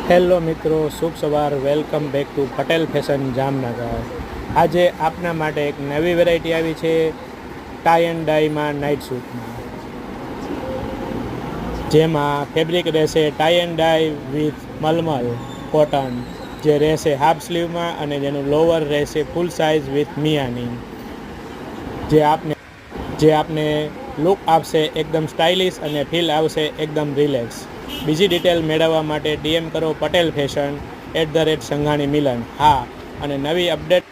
Hello મિત્રો, શુભ સવાર. Welcome back to Patel fashion Jamnagar. આજે આપના માટે એક નવી વેરાયટી આવી છે ટાઈ એન્ડ ડાઈમાં નાઇટ સૂટમાં, જેમાં ફેબ્રિક રહેશે ટાઈ એન્ડ ડાઈ વિથ મલમલ કોટન, જે રહેશે હાફ સ્લીવમાં અને જેનું લોવર રહેશે ફૂલ સાઇઝ વિથ મિયાની, જે આપને લુક આપશે એકદમ સ્ટાઇલિશ અને ફીલ આવશે એકદમ રિલેક્સ. બીજી ડિટેલ મેળવવા માટે DM કરો પટેલ ફેશન @સંઘાણી મિલન. હા, અને નવી અપડેટ